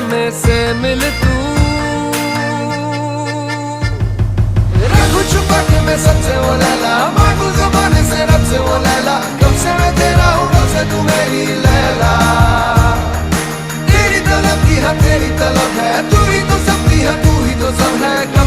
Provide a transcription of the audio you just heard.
में से मिल तू रखूं छुपा के मैं सबसे वो लैला, मांगू ज़बान से रब से वो लैला, कब से मैं तेरा हूँ कब से तू मेरी लैला। तेरी तलब की है तेरी तलब है, तू ही तो सब है, तू ही तो सब है।